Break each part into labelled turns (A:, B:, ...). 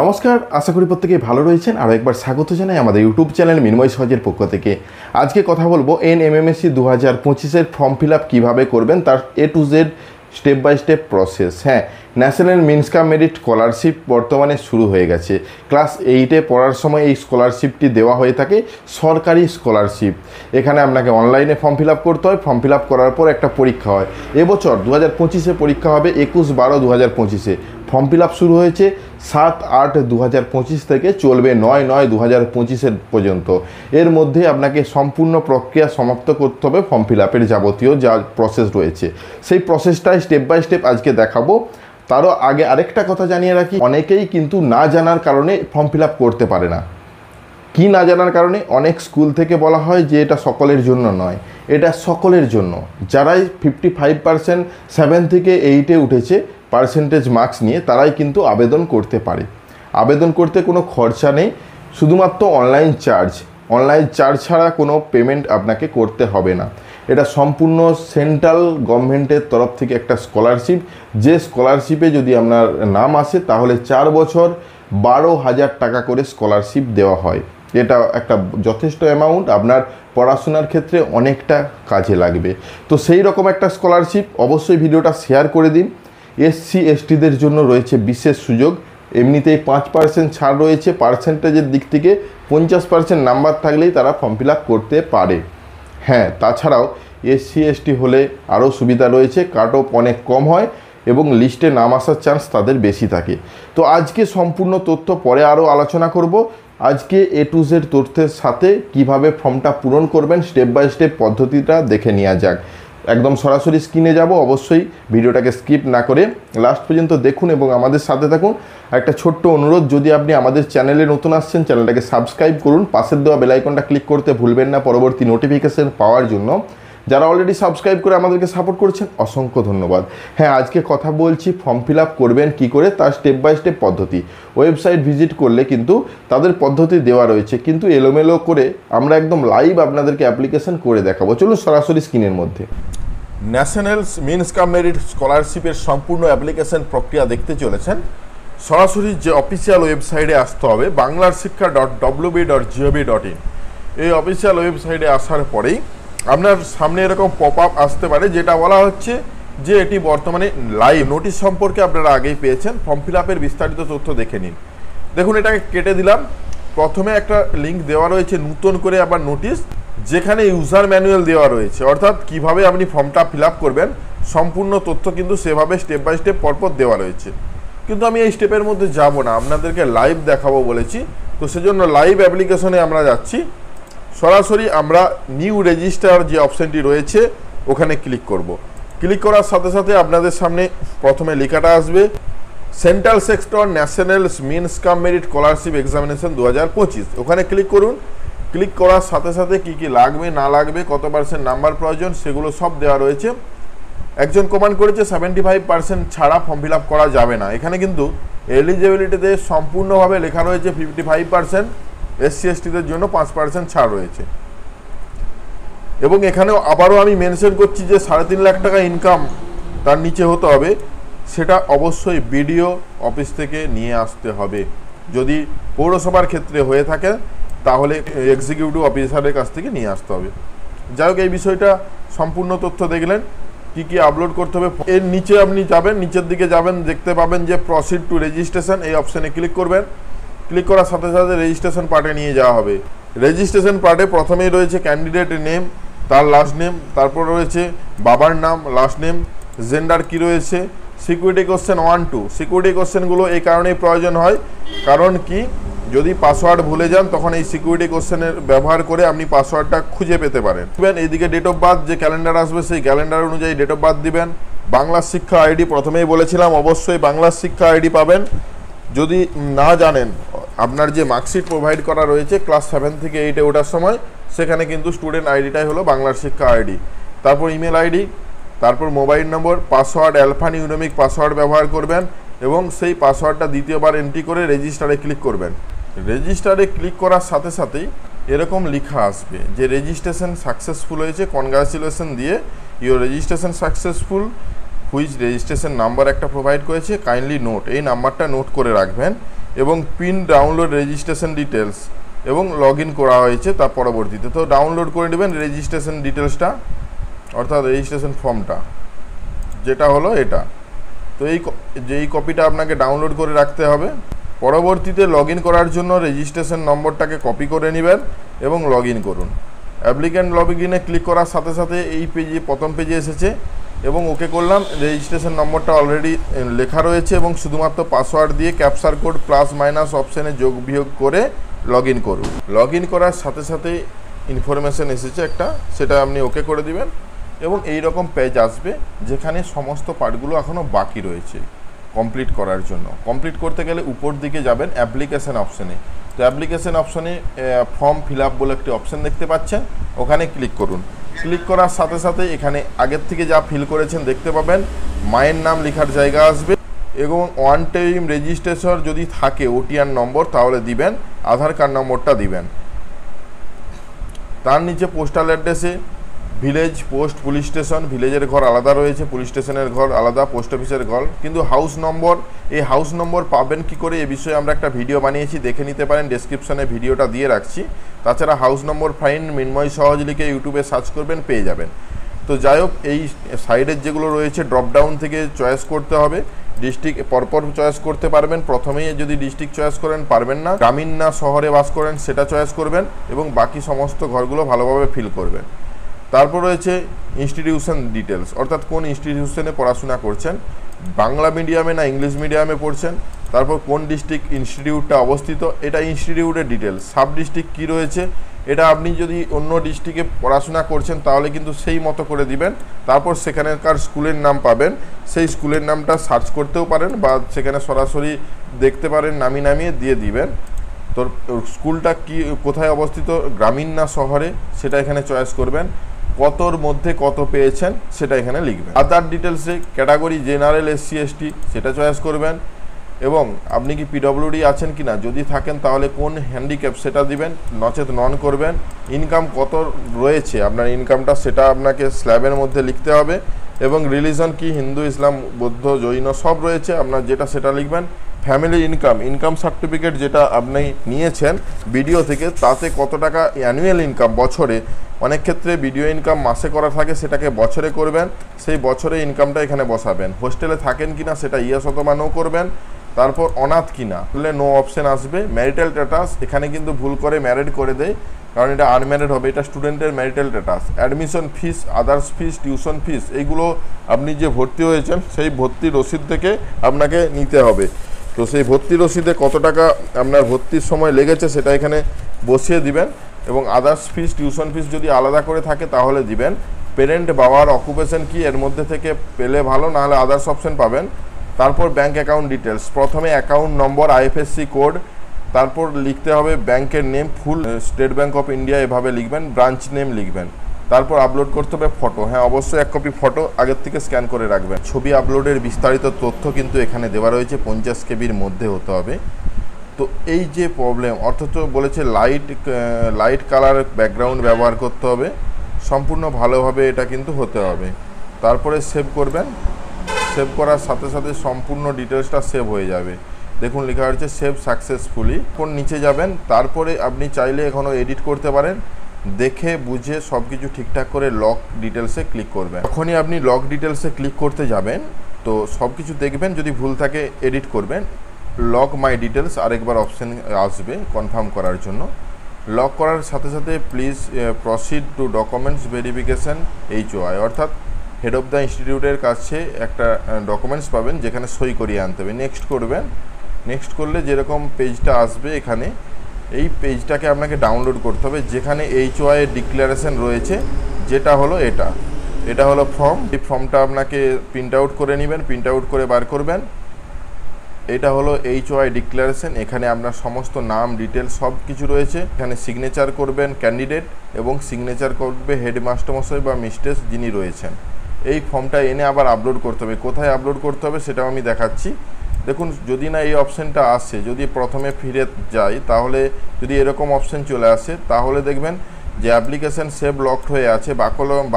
A: নমস্কার, আশা করি প্রত্যেকেই ভালো রয়েছেন। আরও একবার স্বাগত জানাই আমাদের ইউটিউব চ্যানেল মিনময় সহজের পক্ষ থেকে। আজকে কথা বলবো NMMSC 2025-এর ফর্ম ফিল আপ কীভাবে করবেন তার A to Z step by step process. হ্যাঁ, national means cum merit scholarship বর্তমানে শুরু হয়ে গেছে। ক্লাস 8-এ পড়ার সময় এই স্কলারশিপটি দেওয়া হয়ে থাকে, সরকারি স্কলারশিপ। এখানে আপনাকে অনলাইনে ফর্ম ফিল আপ করতে হয়। ফর্ম ফিল আপ করার পর একটা পরীক্ষা হয়। এবছর 2025-এ পরীক্ষা হবে 21/12/2025-এ। ফর্ম ফিল আপ শুরু হয়েছে 7/8/2025 থেকে, চলবে 9/9/2025 পর্যন্ত। এর মধ্যে আপনাকে সম্পূর্ণ প্রক্রিয়া সমাপ্ত করতে হবে ফর্ম ফিল আপের যাবতীয় যা প্রসেস রয়েছে। সেই প্রসেসটাই স্টেপ বাই স্টেপ আজকে দেখাবো। তারও আগে আরেকটা কথা জানিয়ে রাখি, অনেকেই কিন্তু না জানার কারণে ফর্ম ফিল আপ করতে পারে না। কি না জানার কারণে? অনেক স্কুল থেকে বলা হয় যে এটা সকলের জন্য নয়, এটা সকলের জন্য। যারাই 55% 7 থেকে 8-এ উঠেছে পার্সেন্টেজ মার্কস নিয়ে, তারাই কিন্তু আবেদন করতে পারে। আবেদন করতে কোনো খরচা নেই, শুধুমাত্র অনলাইন চার্জ ছাড়া কোনো পেমেন্ট আপনাকে করতে হবে না। এটা সম্পূর্ণ সেন্ট্রাল গভর্নমেন্টের তরফ থেকে একটা স্কলারশিপ। যে স্কলারশিপে যদি আপনার নাম আসে তাহলে 4 বছর 12,000 টাকা করে স্কলারশিপ দেওয়া হয়। এটা একটা যথেষ্ট অ্যামাউন্ট, আপনার পড়াশোনার ক্ষেত্রে অনেকটা কাজে লাগবে। তো সেই রকম একটা স্কলারশিপ, অবশ্যই ভিডিওটা শেয়ার করে দিন। SC STদের জন্য রয়েছে বিশেষ সুযোগ। এমনিতেই 5% ছাড় রয়েছে। পার্সেন্টেজের দিক থেকে 50% নাম্বার থাকলেই তারা ফর্ম ফিল আপ করতে পারে। হ্যাঁ, তাছাড়াও SC ST হলে আরও সুবিধা রয়েছে, কাট অফ অনেক কম হয় এবং লিস্টে নাম আসার চান্স তাদের বেশি থাকে। তো আজকে সম্পূর্ণ তথ্য পরে আরও আলোচনা করব। আজকে A to Z তথ্যের সাথে কিভাবে ফর্মটা পূরণ করবেন স্টেপ বাই স্টেপ পদ্ধতিটা দেখে নেওয়া যাক। একদম সরাসরি স্ক্রিনে যাব। অবশ্যই ভিডিওটাকে স্কিপ না করে লাস্ট পর্যন্ত দেখুন এবং আমাদের সাথে থাকুন। একটা ছোট্ট অনুরোধ, যদি আপনি আমাদের চ্যানেলে নতুন আসছেন, চ্যানেলটাকে সাবস্ক্রাইব করুন। পাশের দেওয়া বেল আইকনটা ক্লিক করতে ভুলবেন না পরবর্তী নোটিফিকেশন পাওয়ার জন্য। যারা অলরেডি সাবস্ক্রাইব করে আমাদেরকে সাপোর্ট করছেন, অসংখ্য ধন্যবাদ। হ্যাঁ, আজকে কথা বলছি ফর্ম ফিল আপ করবেন কী করে তার স্টেপ বাই স্টেপ পদ্ধতি। ওয়েবসাইট ভিজিট করলে কিন্তু তাদের পদ্ধতি দেওয়া রয়েছে, কিন্তু এলোমেলো করে আমরা একদম লাইভ আপনাদেরকে অ্যাপ্লিকেশন করে দেখাবো। চলুন সরাসরি স্ক্রিনের মধ্যে। ন্যাশনাল মিনস কাম মেরিট স্কলারশিপের সম্পূর্ণ অ্যাপ্লিকেশন প্রক্রিয়া দেখতে চলেছেন। সরাসরি যে অফিসিয়াল ওয়েবসাইটে আসতে হবে, banglarshikha.wb.gov.in। এই অফিসিয়াল ওয়েবসাইটে আসার পরেই আপনার সামনে এরকম পপ আপ আসতে পারে, যেটা বলা হচ্ছে যে এটি বর্তমানে লাইভ। নোটিশ সম্পর্কে আপনারা আগেই পেয়েছেন, ফর্ম ফিল আপের বিস্তারিত তথ্য দেখে নিন। দেখুন, এটাকে কেটে দিলাম। প্রথমে একটা লিঙ্ক দেওয়া রয়েছে নতুন করে, আবার নোটিশ, যেখানে ইউজার ম্যানুয়াল দেওয়া রয়েছে, অর্থাৎ কিভাবে আপনি ফর্মটা ফিল আপ করবেন সম্পূর্ণ তথ্য কিন্তু সেভাবে স্টেপ বাই স্টেপ পরপর দেওয়া রয়েছে। কিন্তু আমি এই স্টেপের মধ্যে যাব না, আপনাদেরকে লাইভ দেখাবো বলেছি। তো সেজন্য লাইভ অ্যাপ্লিকেশনে আমরা যাচ্ছি। সরাসরি আমরা নিউ রেজিস্টার যে অপশানটি রয়েছে ওখানে ক্লিক করব। ক্লিক করার সাথে সাথে আপনাদের সামনে প্রথমে লেখাটা আসবে central sector national means cum merit scholarship examination 2025। ওখানে ক্লিক করুন। ক্লিক করার সাথে সাথে কী কী লাগবে না লাগবে, কত পার্সেন্ট নাম্বার প্রয়োজন, সেগুলো সব দেওয়া রয়েছে। একজন কমেন্ট করেছে 75% ছাড়া ফর্ম ফিল আপ করা যাবে না। এখানে কিন্তু এলিজিবিলিটিতে সম্পূর্ণভাবে লেখা রয়েছে 55%, SC STদের জন্য 5% ছাড় রয়েছে। এবং এখানেও আবারও আমি মেনশন করছি যে 3.5 লাখ টাকা ইনকাম তার নিচে হতে হবে। সেটা অবশ্যই BDO অফিস থেকে নিয়ে আসতে হবে। যদি পৌরসভার ক্ষেত্রে হয়ে থাকে তাহলে এক্সিকিউটিভ অফিসারের কাছ থেকে নিয়ে আসতে হবে। যাই হোক, এই বিষয়টা সম্পূর্ণ তথ্য দেখলেন, কি কি আপলোড করতে হবে। এর নিচে আপনি যাবেন, নিচের দিকে যাবেন, দেখতে পাবেন যে প্রসিড টু রেজিস্ট্রেশন, এই অপশানে ক্লিক করবেন। ক্লিক করার সাথে সাথে রেজিস্ট্রেশন পার্টে নিয়ে যাওয়া হবে। রেজিস্ট্রেশন পার্টে প্রথমেই রয়েছে ক্যান্ডিডেট নেম, তার লাস্ট নেম, তারপর রয়েছে বাবার নাম, লাস্ট নেম, জেন্ডার কি রয়েছে, সিকিউরিটি কোশ্চেন 1, 2। সিকিউরিটি কোশ্চেনগুলো এই কারণেই প্রয়োজন হয়, কারণ কি যদি পাসওয়ার্ড ভুলে যান তখন এই সিকিউরিটি কোশ্চেনের ব্যবহার করে আপনি পাসওয়ার্ডটা খুঁজে পেতে পারেন। এইদিকে ডেট অফ বার্থ, যে ক্যালেন্ডার আসবে সেই ক্যালেন্ডার অনুযায়ী ডেট অফ বার্থ দিবেন। বাংলা শিক্ষা আইডি, প্রথমেই বলেছিলাম অবশ্যই বাংলা শিক্ষা আইডি পাবেন। যদি না জানেন, আপনার যে মার্কশিট প্রোভাইড করা রয়েছে ক্লাস 7 থেকে 8-এ ওঠার সময়, সেখানে কিন্তু স্টুডেন্ট আইডিটাই হলো বাংলার শিক্ষা আইডি। তারপর ইমেল আইডি, তারপর মোবাইল নম্বর, পাসওয়ার্ড অ্যালফানিউমেরিক পাসওয়ার্ড ব্যবহার করবেন এবং সেই পাসওয়ার্ডটা দ্বিতীয়বার এন্ট্রি করে রেজিস্টারে ক্লিক করবেন। রেজিস্টারে ক্লিক করার সাথে সাথেই এরকম লেখা আসবে যে রেজিস্ট্রেশন সাকসেসফুল হয়েছে, কনগ্রাচুলেশন দিয়ে your registration successful, which registration number একটা প্রোভাইড করেছে, কাইন্ডলি নোট, এই নাম্বারটা নোট করে রাখবেন। এবং পিন ডাউনলোড রেজিস্ট্রেশন ডিটেলস এবং লগ ইন করা হয়েছে তার পরবর্তীতে। তো ডাউনলোড করে নেবেন রেজিস্ট্রেশন ডিটেলসটা, অর্থাৎ রেজিস্ট্রেশন ফর্মটা, যেটা হলো এটা। তো এই কপিটা আপনাকে ডাউনলোড করে রাখতে হবে। পরবর্তীতে লগ ইন করার জন্য রেজিস্ট্রেশন নম্বরটাকে কপি করে নেবেন এবং লগ ইন করুন। অ্যাপ্লিক্যান্ট লগ ইনে ক্লিক করার সাথে সাথে এই পেজে, প্রথম পেজে এসেছে এবং ওকে করলাম। রেজিস্ট্রেশন নম্বরটা অলরেডি লেখা রয়েছে এবং শুধুমাত্র পাসওয়ার্ড দিয়ে ক্যাপচার কোড প্লাস মাইনাস অপশানে যোগ বিয়োগ করে লগ ইন করুন। লগ ইন করার সাথে সাথে ইনফরমেশান এসেছে একটা, সেটা আপনি ওকে করে দিবেন এবং এই রকম পেজ আসবে যেখানে সমস্ত পার্টগুলো এখনও বাকি রয়েছে কমপ্লিট করার জন্য। কমপ্লিট করতে গেলে উপর দিকে যাবেন অ্যাপ্লিকেশান অপশানে। তো অ্যাপ্লিকেশান অপশানে ফর্ম ফিল আপ বলে একটি অপশান দেখতে পাচ্ছেন, ওখানে ক্লিক করুন। ক্লিক করার সাথে সাথে এখানে আগের থেকে যা ফিল করেছেন দেখতে পাবেন, মায়ের নাম লেখার জায়গা আসবে এবং ওয়ান টাইম রেজিস্ট্রেশন যদি থাকে ওটিআর নম্বর তাহলে দিবেন, আধার কার্ড নম্বরটা দিবেন। তার নিচে পোস্টাল অ্যাড্রেসে ভিলেজ, পোস্ট, পুলিশ স্টেশন, ভিলেজের ঘর আলাদা রয়েছে, পুলিশ স্টেশনের ঘর আলাদা, পোস্ট অফিসের ঘর। কিন্তু হাউস নম্বর, এই হাউস নম্বর পাবেন কি করে এ বিষয়ে আমরা একটা ভিডিও বানিয়েছি, দেখে নিতে পারেন, ডেসক্রিপশনে ভিডিওটা দিয়ে রাখছি। তাছাড়া হাউস নম্বর ফাইন মিনময় সহজ লিখে ইউটিউবে সার্চ করবেন, পেয়ে যাবেন। তো যাই হোক, এই সাইডের যেগুলো রয়েছে ড্রপডাউন থেকে চয়েস করতে হবে। ডিস্ট্রিক্ট পরপর চয়েস করতে পারবেন, প্রথমেই যদি ডিস্ট্রিক্ট চয়েস করেন পারবেন না, গ্রামীণ না শহরে বাস করেন সেটা চয়েস করবেন এবং বাকি সমস্ত ঘরগুলো ভালোভাবে ফিল করবেন। তারপর রয়েছে ইনস্টিটিউশন ডিটেলস, অর্থাৎ কোন ইনস্টিটিউশনে পড়াশোনা করছেন, বাংলা মিডিয়ামে না ইংলিশ মিডিয়ামে পড়ছেন। তারপর কোন ডিস্ট্রিক্ট ইনস্টিটিউটটা অবস্থিত, এটা ইনস্টিটিউটের ডিটেলস। সাব ডিস্ট্রিক্ট কী রয়েছে, এটা আপনি যদি অন্য ডিস্ট্রিক্টে পড়াশোনা করছেন তাহলে কিন্তু সেই মতো করে দিবেন। তারপর সেখানকার স্কুলের নাম পাবেন, সেই স্কুলের নামটা সার্চ করতেও পারেন বা সেখানে সরাসরি দেখতে পারেন, নামিয়ে দিয়ে দিবেন। তো স্কুলটা কি কোথায় অবস্থিত, গ্রামীণ না শহরে, সেটা এখানে চয়েস করবেন। কতর মধ্যে কত পেয়েছেন সেটা এখানে লিখবেন। আদার ডিটেলসে ক্যাটাগরি জেনারেল, এসসি, এসটি সেটা চয়েস করবেন এবং আপনি কি পিডব্লিউডি আছেন কি না, যদি থাকেন তাহলে কোন হ্যান্ডিক্যাপ সেটা দিবেন, নচেত নন করবেন। ইনকাম কত রয়েছে আপনার ইনকামটা, সেটা আপনাকে স্ল্যাবের মধ্যে লিখতে হবে এবং রিলিজন কি, হিন্দু, ইসলাম, বৌদ্ধ, জৈন সব রয়েছে, আপনার যেটা সেটা লিখবেন। ফ্যামিলি ইনকাম সার্টিফিকেট যেটা আপনি নিয়েছেন ভিডিও থেকে, তাতে কত টাকা অ্যানুয়াল ইনকাম বছরে, অনেক ক্ষেত্রে ভিডিও ইনকাম মাসে করা থাকে, সেটাকে বছরে করবেন, সেই বছরে ইনকামটা এখানে বসাবেন। হোস্টেলে থাকেন কিনা সেটা ইয়েস অথবা নো করবেন। তারপর অনাথ কিনা বললে নো অপশন আসবে। ম্যারিটাল স্ট্যাটাস, এখানে কিন্তু ভুল করে ম্যারিড করে দেয়, কারণ এটা আনম্যারিড হবে, এটা স্টুডেন্টের marital status. Admission fees, others fees, tuition fees, এইগুলো আপনি যে ভর্তি হয়েছেন সেই ভর্তি রসিদ থেকে আপনাকে নিতে হবে। তো সেই ভর্তি রসিদে কত টাকা আপনার ভর্তির সময় লেগেছে সেটা এখানে বসিয়ে দিবেন এবং আদার্স ফিস, টিউশন ফিস যদি আলাদা করে থাকে তাহলে দিবেন। পেরেন্ট, বাবার অকুপেশন কি, এর মধ্যে থেকে পেলে ভালো, নাহলে আদার্স অপশন পাবেন। তারপর ব্যাঙ্ক অ্যাকাউন্ট ডিটেলস, প্রথমে অ্যাকাউন্ট নম্বর, আইএফএসসি কোড, তারপর লিখতে হবে ব্যাংকের name, full state bank of India এভাবে লিখবেন, ব্রাঞ্চ নেম লিখবেন। তারপর আপলোড করতে হবে ফটো, হ্যাঁ অবশ্যই এক কপি ফটো আগের থেকে স্ক্যান করে রাখবেন। ছবি আপলোডের বিস্তারিত তথ্য কিন্তু এখানে দেওয়া রয়েছে, 50 কেবির মধ্যে হতে হবে। তো এই যে প্রবলেম, অথচ বলেছে লাইট কালার ব্যাকগ্রাউন্ড ব্যবহার করতে হবে, সম্পূর্ণ ভালোভাবে এটা কিন্তু হতে হবে। তারপরে সেভ করবেন, সেভ করার সাথে সাথে সম্পূর্ণ ডিটেলসটা সেভ হয়ে যাবে। দেখুন লেখা হচ্ছে সেভ সাকসেসফুলি। কোন নিচে যাবেন, তারপরে আপনি চাইলে এখনও এডিট করতে পারেন, দেখে বুঝে সব কিছু ঠিকঠাক করে লক ডিটেলসে ক্লিক করবেন। যখনই আপনি লক ডিটেলসে ক্লিক করতে যাবেন তো সব কিছু দেখবেন, যদি ভুল থাকে এডিট করবেন। লক মাই ডিটেলস আরেকবার অপশান আসবে কনফার্ম করার জন্য। লক করার সাথে সাথে please proceed to documents verification HOI, অর্থাৎ হেড অফ দ্য ইনস্টিটিউটের কাছে একটা ডকুমেন্টস পাবেন যেখানে সই করিয়ে আনতে হবে। নেক্সট করবেন। নেক্সট করলে যেরকম পেজটা আসবে, এখানে এই পেজটাকে আপনাকে ডাউনলোড করতে হবে, যেখানে HOI এর ডিক্লারেশন রয়েছে, যেটা হলো এটা হলো ফর্ম। এই ফর্মটা আপনাকে প্রিন্ট আউট করে নেবেন, প্রিন্ট আউট করে বার করবেন। এটা হলো HOI ডিক্লারেশন, এখানে আপনার সমস্ত নাম, ডিটেলস সব কিছু রয়েছে। এখানে সিগনেচার করবেন ক্যান্ডিডেট এবং সিগনেচার করবে হেডমাস্টারমশাই বা মিস্ট্রেস যিনি রয়েছেন। এই ফর্মটা এনে আবার আপলোড করতে হবে। কোথায় আপলোড করতে হবে সেটাও আমি দেখাচ্ছি। দেখুন, যদি না এই অপশানটা আসে, যদি প্রথমে ফিরে যাই, তাহলে যদি এরকম অপশান চলে আসে তাহলে দেখবেন যে অ্যাপ্লিকেশান সেভ লকড হয়ে আছে,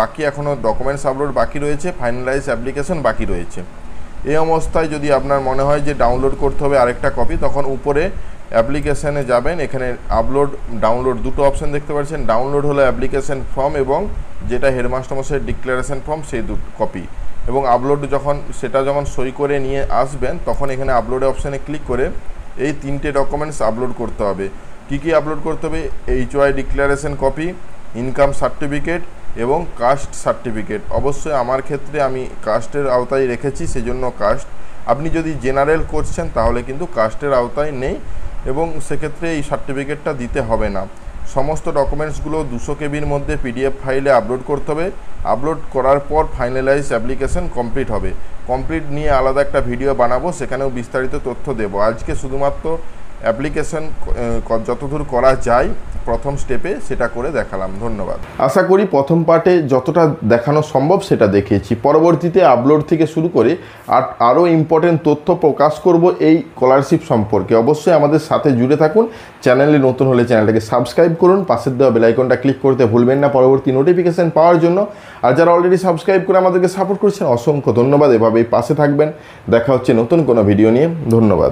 A: বাকি এখনও ডকুমেন্টস আপলোড বাকি রয়েছে, ফাইনালাইজ অ্যাপ্লিকেশান বাকি রয়েছে। এই অবস্থায় যদি আপনার মনে হয় যে ডাউনলোড করতে হবে আরেকটা কপি, তখন উপরে অ্যাপ্লিকেশানে যাবেন, এখানে আপলোড ডাউনলোড দুটো অপশান দেখতে পাচ্ছেন। ডাউনলোড হলো অ্যাপ্লিকেশান ফর্ম এবং যেটা হেডমাস্টার মশাইয়ের ডিক্লারেশন ফর্ম, সেই দুটো কপি। এবং আপলোড যখন সই করে নিয়ে আসবেন, তখন এখানে আপলোডে অপশানে ক্লিক করে এই 3টে ডকুমেন্টস আপলোড করতে হবে। কি কি আপলোড করতে হবে? HY declaration copy, income certificate এবং কাস্ট সার্টিফিকেট। অবশ্যই আমার ক্ষেত্রে আমি কাস্টের আওতায় রেখেছি, সেজন্য কাস্ট। আপনি যদি জেনারেল করছেন তাহলে কিন্তু কাস্টের আওতায় নেই এবং সেক্ষেত্রে এই সার্টিফিকেটটা দিতে হবে না। সমস্ত ডকুমেন্টসগুলো 200 কেবির মধ্যে PDF ফাইলে আপলোড করতে হবে। আপলোড করার পর ফাইনালাইজ অ্যাপ্লিকেশন কমপ্লিট হবে। কমপ্লিট নিয়ে আলাদা একটা ভিডিও বানাবো, সেখানেও বিস্তারিত তথ্য দেব। আজকে শুধুমাত্র অ্যাপ্লিকেশন যতদূর করা যায় প্রথম স্টেপে সেটা করে দেখালাম। ধন্যবাদ। আশা করি প্রথম পার্টে যতটা দেখানো সম্ভব সেটা দেখিয়েছি। পরবর্তীতে আপলোড থেকে শুরু করে আরও ইম্পর্টেন্ট তথ্য প্রকাশ করব এই স্কলারশিপ সম্পর্কে। অবশ্যই আমাদের সাথে জুড়ে থাকুন। চ্যানেলে নতুন হলে চ্যানেলটাকে সাবস্ক্রাইব করুন, পাশের দেওয়া বেল আইকনটা ক্লিক করতে ভুলবেন না পরবর্তী নোটিফিকেশান পাওয়ার জন্য। আর যারা অলরেডি সাবস্ক্রাইব করে আমাদেরকে সাপোর্ট করছেন, অসংখ্য ধন্যবাদ। এভাবেই পাশে থাকবেন। দেখা হচ্ছে নতুন কোনো ভিডিও নিয়ে। ধন্যবাদ।